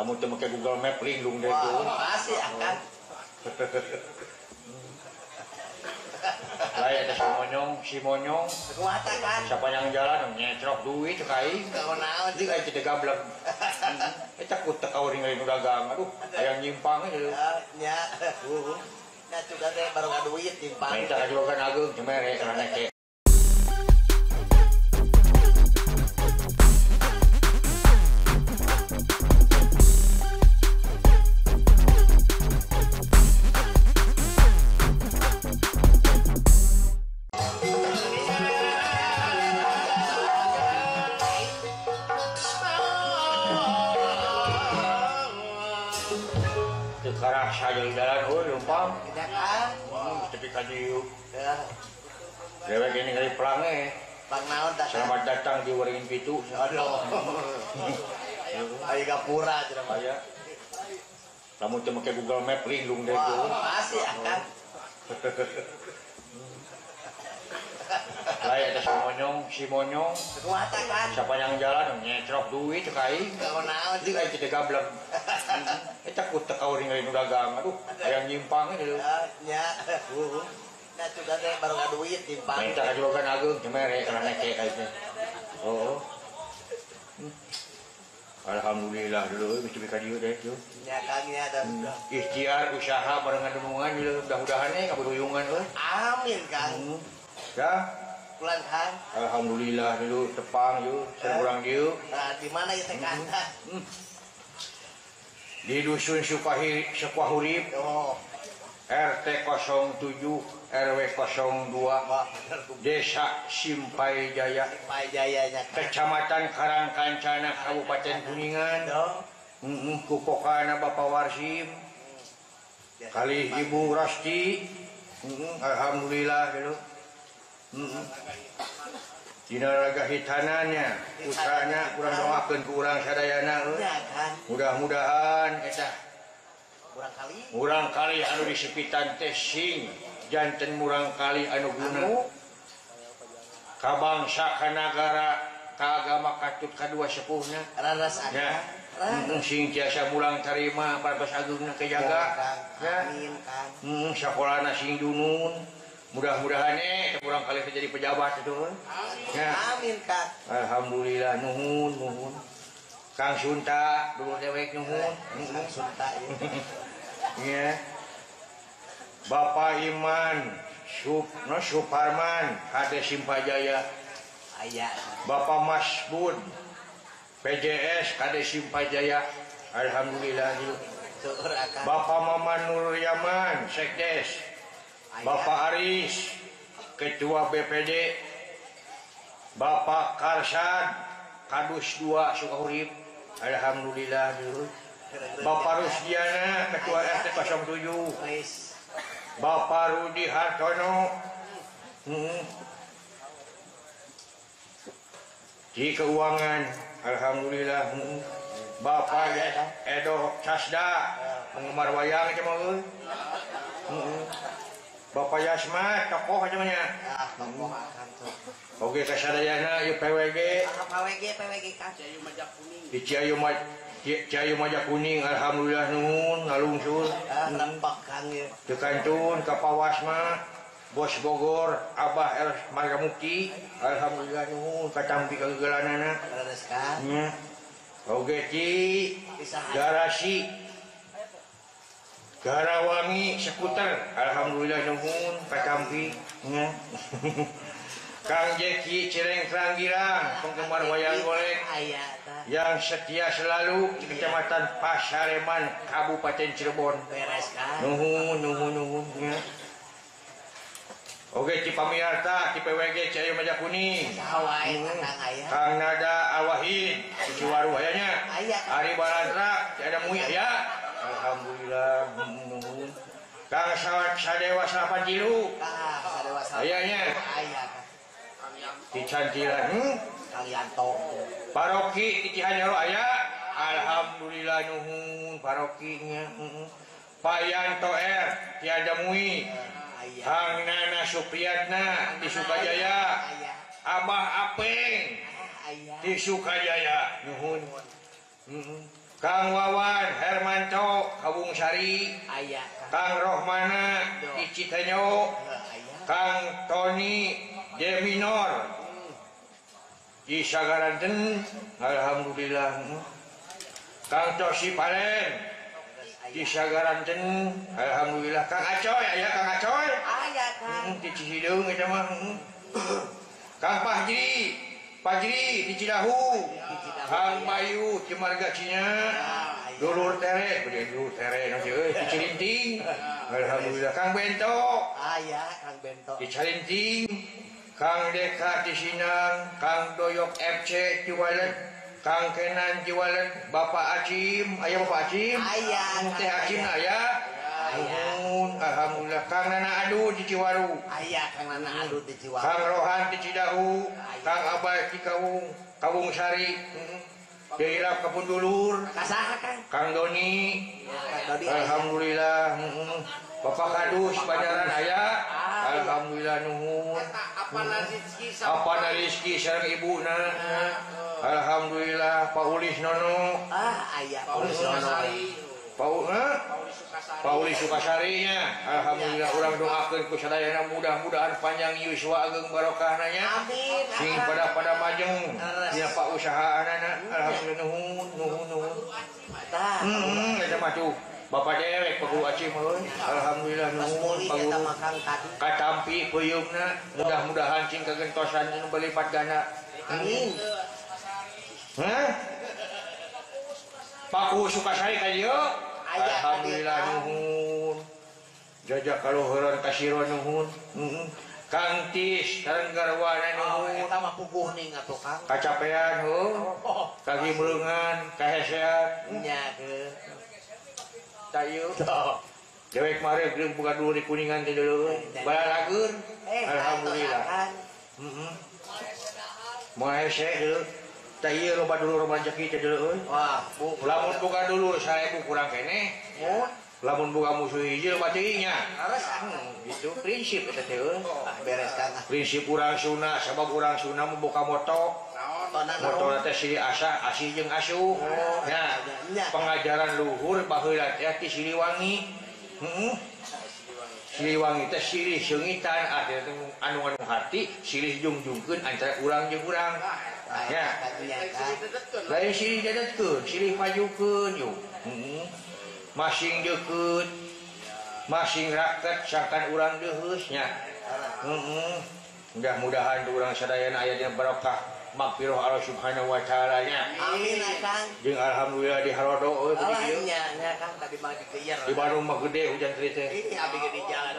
Kamu tuh pakai Google Map lindung deh tuh. Pasti akan. Lah ada si monyong. Kuata kan. Siapa yang jalan nyecrok duit cekai. Kau naon Jadi kayak tidak gablek. Takut tak kau ringan dagang. Aduh, yang nyimpang itu. Ya. Ya juga deh baru nggak duit timpang. Minta juga kan agung cemere karena kayak. Sekarang saya jalan, lumpang. Tidak kan? Tapi kajiu. Ya. Dewek ini kali pelangnya. Bang naon tak? Selamat datang di Waringin Pitu. Aduh. Ayo gapura cenah mah. Aya. Kamu tuh pakai Google Map lindung deh tuh. Pasti akan. Lah ada si monyong. Kuata kan. Siapa yang jalan nyecrok duit cekai. Kau naon Jadi kayak tidak gablek. Takut tak kau ringan dagang. Aduh, yang nyimpang itu. Ya. Ya juga deh baru nggak duit timpang. Minta juga kan agung cemere karena kayak gitu. Oh. Alhamdulillah dulu bisa dia deh tuh. Ya kan ya dan Ikhtiar usaha barengan demungan dulu mudah-mudahan kabuduyungan euy. amin kan. Ya. Pulang kan. Alhamdulillah dulu tepang yuk, kurang yuk. Nah, di mana ya tekan? Di dusun Sukahurip, Oh, RT 07, RW 02, Desa Simpai Jaya, Pak Jayanya kan. Kecamatan Karangkancana, Kabupaten Kuningan. Kupokana Bapak Warsim, kali Ibu Rasti. Alhamdulillah dulu. Dina raga hitanannya, putranya kurang doakeun ku urang sadayana. Ya kan. Mudah-mudahan eta Kurang kali. urang kali anu disepitan teh sing janten murang kali anu guna ka bangsa ka nagara ka agama katut kadua sepuhna. Raras Ya. ada. Sing tiasa mulang tarima paras agungna kejaga. Ya. Amin kan. Sakolana sing dunun. Mudah-mudahan kurang kali jadi pejabat itu. Ya. Amin kan. Alhamdulillah nuhun. Kang Sunta dulu dewek nuhun. Sunta ya. Ya. Bapak Iman Suparman Kade Simpajaya. Aya. Bapak Masbud PJS Kade Simpajaya. Alhamdulillah. Syukur akan. Bapak Maman Nur Yaman Sekdes. Bapak Aris Ketua BPD. Bapak Karsan Kadus 2 Sukahurip. Alhamdulillah dulu. Bapak Rusdiana Ketua RT 07. Bapak Rudi Hartono di keuangan. Alhamdulillah. Bapak Edo Casda penggemar wayang cuma. Bapak Yasmat tokoh namanya. Ya, tokoh akan tuh. Oke kasadayana yuk PWG. PWG kan. Di Ciayu Majak Kuning. Alhamdulillah nuhun ngalungsur. Rempok kan ya. Tekantun Kapawasma Bos Bogor Abah El Margamukti. Alhamdulillah nuhun katampi kagegelanana. Raras kan. Nya. Oge ci garasi Garawangi Sekuter. Alhamdulillah nuhun katampi nya. Kang Jeki Cireng Kerangirang penggemar wayang golek yang setia selalu di Kecamatan Pasareman Kabupaten Cirebon. Beres kan. Nuhun ya. Oke ci pamirarta ci PWG Ciayu Majak Kuning. Hawaii Kang aya. Kang Nada Awahid di Ciwaru ayanya. Aya. Ari Baladra ada Muya ya. Alhamdulillah nuhun. Kang Sadewa Salapan Cilu. Sadewasa. Ayanya. Aya kan. Di Cantilan. Kang Yanto. Paroki di Cihanyaru aya. Alhamdulillah nuhun parokinya. Pak Yanto R tiada mui. Kang Nana Supriyatna di Sukajaya. Abah Apeng di Sukajaya. Nuhun. Kang Wawan Hermanto Kabung Sari, Aya Kang Rohmana di Citenyo, Kang Tony D Minor di Sagaranten, alhamdulillah. Kang Tosi Palen di Sagaranten, alhamdulillah. Kang Acoy, aya Kang Acoy. Aya Kang. Di Cihidung eta mah. Kang Pajri di Cidahu. Kang Bayu di Marga Cina. Dulur tere, bede dulur tere nanti euy di Cilinting. Alhamdulillah. Kang Bento. Aya Kang Bento. Di Cilinting. Kang Deka di Sinang, Kang Doyok FC di Walet, Kang Kenan di Walet, Bapak Acim, aya Bapak Acim. Aya. Teh Acim aya. Alhamdulillah. Kang Nana Adu di Ciwaru. Aya Kang Nana Adu di Ciwaru. Kang Rohan di Cidahu, Kang Abay di Kabung Sari, Daerah Kebun Dulur, Kasaha Kang? Kang Doni, Dodi alhamdulillah. Bapak Kadus Banjaran aya, alhamdulillah nuhun. Apa Rizki sareng ibuna, alhamdulillah. Pak Ulis Nono, Aya Ulis Nono. Pauli Sukasarinya, alhamdulillah. Urang doakeun ku sadayana mudah-mudahan panjang yuswa ageng barokahna nya. Amin. Sing pada majeng dina pausahaanana, alhamdulillah nuhun. Tah. Eta mah tuh Bapak dewek Pak Acim euy, alhamdulillah nuhun Kita makan tadi. katampi peuyungna, mudah-mudahan cing kagentosan nu berlipat ganda. Amin. Paku Sukasari ka dieu. Alhamdulillah nuhun. Jajak kaluhureun kasiro nuhun. Kang Tis Tarenggarwana nuhun. Eta mah puguh ning atuh Kang. Kacapean heuh. Kagimeungan, kaheseat. Nya ke. Tayu. Dewek mare geus buka dulu di Kuningan teh deuleu. Balalageun. Alhamdulillah. Moal hese deuleu. Tah ieu loba dulu rezeki teh deuleu euy. Wah, Lamun buka dulu 1000 kurang keneh. Lamun buka musuh hiji loba teuing nya. Gitu prinsip eta teh euy. beres Kang. Prinsip urang Sunda, sabab urang Sunda mah boga moto. Moto teh silih asa, asih jeung asuh. Ya, pengajaran luhur baheula teh ti Siliwangi. Siliwangi teh silih seungitan anu hati, silih jungjungkeun antara urang jeung urang. Ya. Lain silih dadetkeun, silih majukeun yuk. Masing deukeut, masing raket sangkan urang deuheus nya. Mudah-mudahan urang sadayana aya dina barokah magfirah Allah Subhanahu wa taala nya. Amin Kang. Jeung alhamdulillah di Harodo euy Nya Kang tadi mah di Di Bandung mah gede hujan teh. Ini abi di jalan.